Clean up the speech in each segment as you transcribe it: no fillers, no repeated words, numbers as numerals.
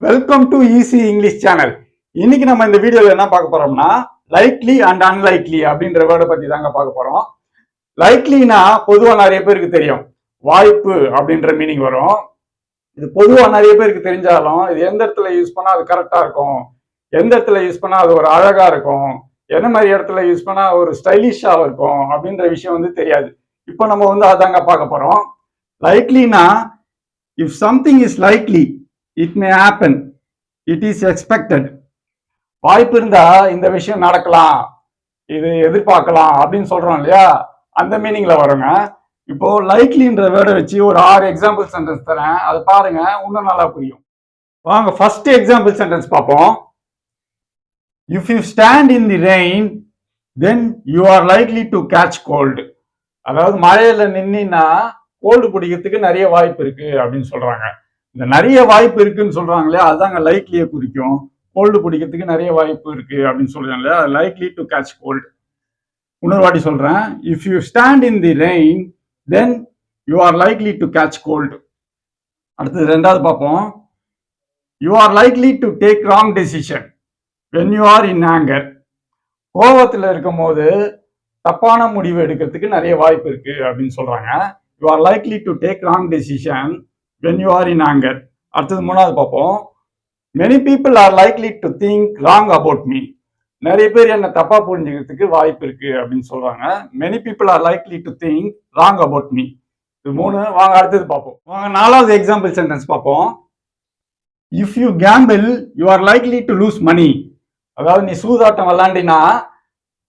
Welcome to easy English channel. இன்னைக்கு நம்ம இந்த வீடியோல என்ன பார்க்க போறோம்னா லைக்லி அண்ட் அன்லைக்லி அப்படின்ற வேர்டை பத்தி தாங்க பார்க்க போறோம். லைக்லினா பொதுவா நிறைய பேருக்கு தெரியும், வாய்ப்பு அப்படின்ற மீனிங் வரும். இது பொதுவா நிறைய பேருக்கு தெரிஞ்சாலும் இது எந்த இடத்துல யூஸ் பண்ணா அது கரெக்டா இருக்கும், எந்த இடத்துல யூஸ் பண்ணா அது ஒரு அழகா இருக்கும், என்ன மாதிரி இடத்துல யூஸ் பண்ணா ஒரு ஸ்டைலிஷா இருக்கும் அப்படின்ற விஷயம் தெரியாது. இப்போ நம்ம அதாங்க பார்க்க போறோம். லைக்லினா if something is likely it may happen, it is expected. வாய்ப்பு இருந்தா இந்த விஷயம் நடக்கலாம், இது எதிர்பார்க்கலாம் அப்படின்னு சொல்றோம் இல்லையா, அந்த மீனிங்ல வருங்க. இப்போ லைக்லின்ற வேர்டை வச்சு ஒரு 6 எக்ஸாம்பிள் சென்டென்ஸ் தரேன், அது பாருங்க, இன்னும் நல்லா புரியும். வாங்க ஃபர்ஸ்ட் எக்ஸாம்பிள் சென்டென்ஸ் பார்ப்போம். If you stand in the rain then you are likely to catch cold. அதாவது மழையில நின்னா கோல்டு பிடிக்கிறதுக்கு நிறைய வாய்ப்பு இருக்கு அப்படின்னு சொல்றாங்க. இந்த நிறைய வாய்ப்பு இருக்குன்னு சொல்றாங்களே, அதுதாங்க லைக்லியை குறிக்கும். கோல்டு பிடிக்கிறதுக்கு நிறைய வாய்ப்பு இருக்கு அப்படின்னு சொல்றாங்க, லைக்லி டு கேட்ச் கோல்டு. இன்னொரு வாட்டி சொல்றேன், if you stand in the rain then you are likely to catch cold. அடுத்தது ரெண்டாவது பார்ப்போம். You are likely to take wrong decision when you are in anger. கோபத்தில் இருக்கும் போது தப்பான முடிவு எடுக்கிறதுக்கு நிறைய வாய்ப்பு இருக்கு அப்படின்னு சொல்றாங்க. You are likely to take wrong decision when you are in anger. அடுத்தது மூணாவது பார்ப்போம். many people are likely to think wrong about me. நிறைய பேர் என்ன தப்பா புரிஞ்சுக்கிறதுக்கு வாய்ப்பு இருக்கு அப்படின்னு சொல்றாங்க. many people are likely to think wrong about me. இது மூணு. வாங்க அடுத்தது பார்ப்போம். வாங்க நாலாவது எக்ஸாம்பிள் சென்டென்ஸ் பார்ப்போம். if you gamble you are likely to lose money. அதாவது நீ சூதாட்டம் விளையாண்டினா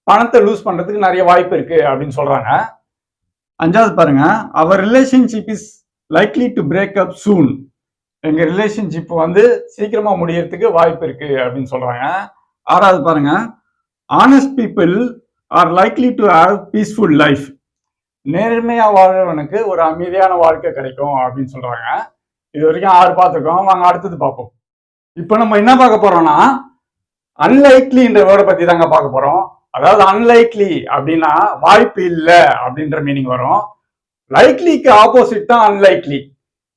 பணத்தை லூஸ் பண்றதுக்கு நிறைய வாய்ப்பு இருக்கு அப்படின்னு சொல்றாங்க. அஞ்சாவது பாருங்க, our relationship is likely to break up soon. எங்க ரிலேஷன்ஷிப் சீக்கிரமா முடியறதுக்கு வாய்ப்பு இருக்கு அப்படின்னு சொல்றாங்க. ஆறாவது பாருங்க, honest people are likely to have peaceful life. நேர்மையா வாழ்றவனுக்கு ஒரு அமைதியான வாழ்க்கை கிடைக்கும் அப்படின்னு சொல்றாங்க. இது வரைக்கும் 6 பார்த்துருக்கோம். வாங்க அடுத்தது பார்ப்போம். இப்போ நம்ம என்ன பார்க்க போறோம்னா அன்லைக்லின்ற வேர்டை பத்தி தாங்க பார்க்க போறோம். அதாவது அன்லைக்லி அப்படின்னா வாய்ப்பு இல்லை அப்படின்ற மீனிங் வரும். லைக்லிக்கு ஆப்போசிட் தான் அன்லைக்லி.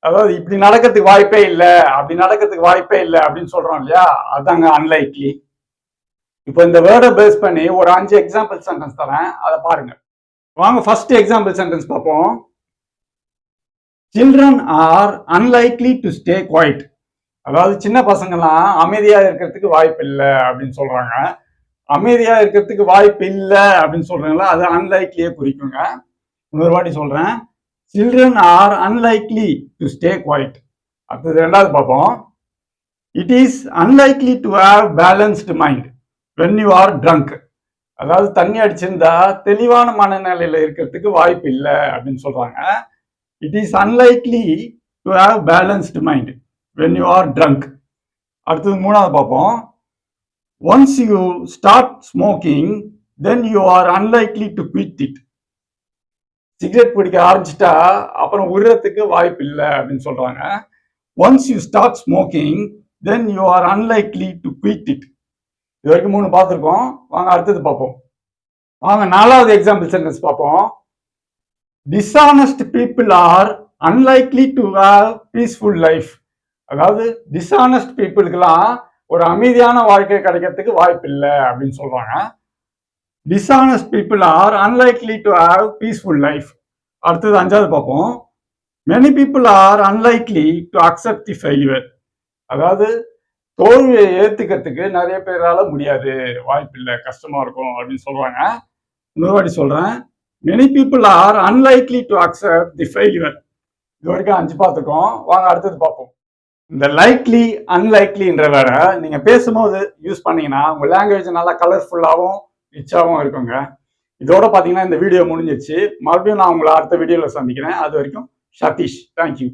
அதாவது இப்படி நடக்கிறதுக்கு வாய்ப்பே இல்லை, அப்படி நடக்கிறதுக்கு வாய்ப்பே இல்லை அப்படின்னு சொல்றோம் இல்லையா, அதாங்க அன்லைக்லி. இப்போ இந்த வேர்டை பேஸ் பண்ணி ஒரு 5 எக்ஸாம்பிள் சென்டென்ஸ் தரேன், அதை பாருங்க. வாங்க ஃபர்ஸ்ட் எக்ஸாம்பிள் சென்டென்ஸ் பார்ப்போம். Children are unlikely to stay quiet. அதாவது சின்ன பசங்கள்லாம் அமைதியா இருக்கிறதுக்கு வாய்ப்பு இல்லை அப்படின்னு சொல்றாங்க. அமைதியா இருக்கிறதுக்கு வாய்ப்பு இல்லை அப்படின்னு சொல்றாங்களா, அது அன்லைக்லியே குறிக்குங்க. இன்னொரு வாட்டி சொல்றேன், children are unlikely to stay quiet. அடுத்தது ரெண்டாவது பார்ப்போம். It is unlikely to have balanced mind when you are drunk. அதாவது தண்ணி அடிச்சிருந்தா தெளிவான மனநிலையில இருக்கிறதுக்கு வாய்ப்பு இல்லை அப்படின்னு சொல்றாங்க. It is unlikely to have balanced mind when you are drunk. அடுத்தது மூணாவது பார்ப்போம். Once you start smoking then you are unlikely to quit it. Cigarette பிடிக்க ஆரம்பிச்சிட்டா அப்புறம் உருறதுக்கு வாய்ப்பு இல்லை அப்படின்னு சொல்றாங்க. Once you start smoking then you are unlikely to quit it. இது வரைக்கும் 3 பார்த்துருக்கோம். வாங்க அடுத்தது பார்ப்போம். வாங்க நாலாவது எக்ஸாம்பிள் சென்டென்ஸ் பார்ப்போம். Dishonest people are unlikely to have peaceful life. அதாவது டிஸ்ஆனஸ்ட் பீப்புளுக்கெல்லாம் ஒரு அமைதியான வாழ்க்கை கிடைக்கிறதுக்கு வாய்ப்பு இல்லை அப்படின்னு சொல்றாங்க. Dishonest people are unlikely to have peaceful life. அடுத்தது 5வது பார்ப்போம். Many people are unlikely to accept the failure. அதாவது தோல்வியை ஏத்துக்கிறதுக்கு நிறைய பேரால முடியாது, வாய்ப்பு இல்லை, கஷ்டமா இருக்கும் அப்படின்னு சொல்றாங்க. இன்னொரு வாட்டி சொல்றேன், many people are unlikely to accept the failure. இது வரைக்கும் 5 பார்த்துக்கோம். வாங்க அடுத்தது பார்ப்போம். இந்த லைக்லி அன்லைக்லின்ற வேற நீங்க பேசும்போது யூஸ் பண்ணீங்கன்னா உங்க லாங்குவேஜ் நல்லா கலர்ஃபுல்லாகவும் ரிச்சாகவும் இருக்குங்க. இதோட பார்த்தீங்கன்னா இந்த வீடியோ முடிஞ்சிச்சு. மறுபடியும் நான் உங்களை அடுத்த வீடியோவில் சந்திக்கிறேன். அது வரைக்கும் சதீஷ். தேங்க்யூ.